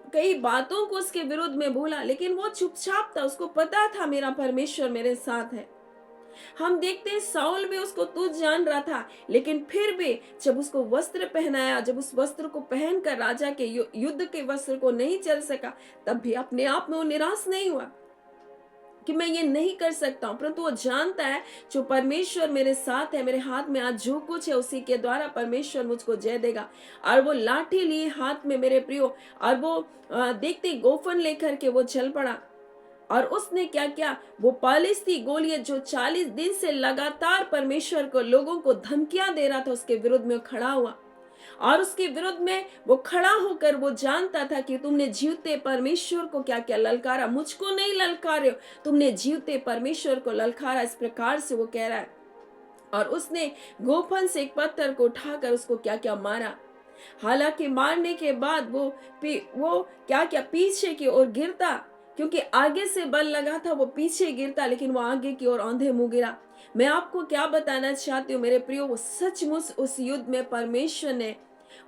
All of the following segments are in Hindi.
कई बातों को उसके विरुद्ध में बोला, लेकिन वो चुपचाप था। उसको पता था मेरा परमेश्वर मेरे साथ है। हम देखते हैं साउल भी उसको तुच्छ जान रहा था, लेकिन फिर भी जब उसको वस्त्र पहनाया, जब उस वस्त्र को पहनकर राजा के युद्ध के वस्त्र को नहीं चल सका, तब भी अपने आप में वो निराश नहीं हुआ कि मैं ये नहीं कर सकता हूँ, परंतु वो जानता है जो परमेश्वर मेरे साथ है, मेरे हाथ में आज जो कुछ है उसी के द्वारा परमेश्वर मुझको जय देगा। और वो लाठी लिए हाथ में मेरे प्रियो, और वो देखते गोफन लेकर के वो चल पड़ा। और उसने क्या किया, वो पलिश्ती गोलियत जो 40 दिन से लगातार परमेश्वर को लोगों को धमकियां दे रहा था, उसके विरुद्ध में खड़ा हुआ। और उसके विरुद्ध में वो खड़ा होकर वो जानता था कि तुमने जीवते परमेश्वर को क्या क्या ललकारा, मुझको नहीं ललकारे हो, तुमने जीवते परमेश्वर को ललकारा। इस प्रकार से वो कह रहा है। और उसने गोफन से एक पत्थर को उठाकर उसको क्या क्या मारा। हालांकि मारने के बाद वो क्या क्या पीछे की ओर गिरता, क्योंकि आगे से बल लगा था, वो पीछे गिरता, लेकिन वो आगे की ओर औंधे मुंह गिरा। मैं आपको क्या बताना चाहती हूँ मेरे प्रियो, वो सचमुच उस युद्ध में परमेश्वर ने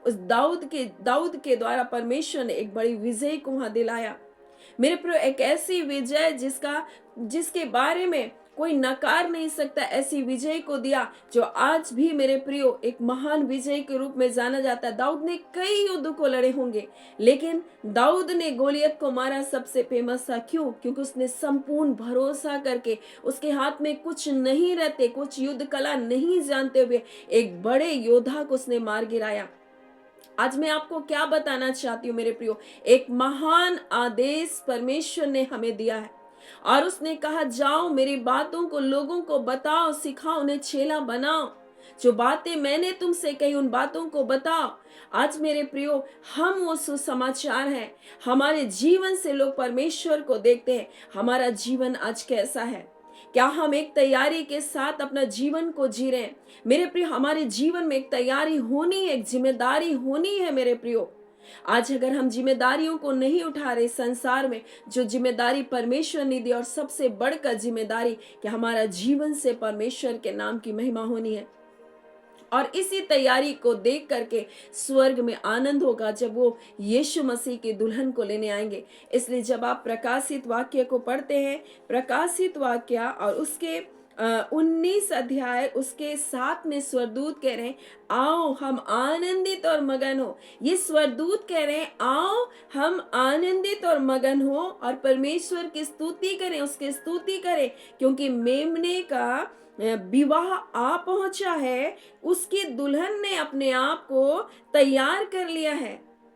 उस दाऊद के द्वारा परमेश्वर ने एक बड़ी विजय को वहां दिलाया। मेरे प्रियो, एक ऐसी विजय जिसके बारे में कोई नकार नहीं सकता, ऐसी विजय को दिया जो आज भी मेरे प्रियो एक महान विजय के रूप में जाना जाता है। दाऊद ने कई युद्ध को लड़े होंगे, लेकिन दाऊद ने गोलियत को मारा सबसे फेमस था। क्यों? क्योंकि उसने संपूर्ण भरोसा करके, उसके हाथ में कुछ नहीं रहते, कुछ युद्ध कला नहीं जानते हुए एक बड़े योद्धा को उसने मार गिराया। आज मैं आपको क्या बताना चाहती हूँ मेरे प्रियो, एक महान आदेश परमेश्वर ने हमें दिया है। और उसने कहा, जाओ मेरी बातों को लोगों को बताओ, सिखाओ, उन्हें चेला बनाओ। जो बातें मैंने तुमसे कही उन बातों को बताओ। आज मेरे प्रियो, हम वो सुसमाचार हैं। हमारे जीवन से लोग परमेश्वर को देखते हैं। हमारा जीवन आज कैसा है? क्या हम एक तैयारी के साथ अपना जीवन को जी रहे हैं? मेरे प्रियो, हमारे जीवन में एक तैयारी होनी है, एक जिम्मेदारी होनी है मेरे प्रियो। आज अगर हम जिम्मेदारियों को नहीं उठा रहे संसार में, जो जिम्मेदारी परमेश्वर ने दी, और सबसे बढ़कर जिम्मेदारी कि हमारा जीवन से परमेश्वर के नाम की महिमा होनी है। और इसी तैयारी को देख करके स्वर्ग में आनंद होगा जब वो यीशु मसीह की दुल्हन को लेने आएंगे। इसलिए जब आप प्रकाशित वाक्य को पढ़ते हैं, प्रकाशित वाक्य और उसके 19 अध्याय उसके 7 में स्वर्गदूत कह रहे हैं, आओ हम आनंदित और मगन हो। ये स्वर्गदूत कह रहे हैं, आओ हम आनंदित और मगन हो और परमेश्वर की स्तुति करें, उसकी स्तुति करें, क्योंकि मेमने का विवाह आ पहुंचा है। उसकी दुल्हन ने अपने आप को तैयार कर लिया है।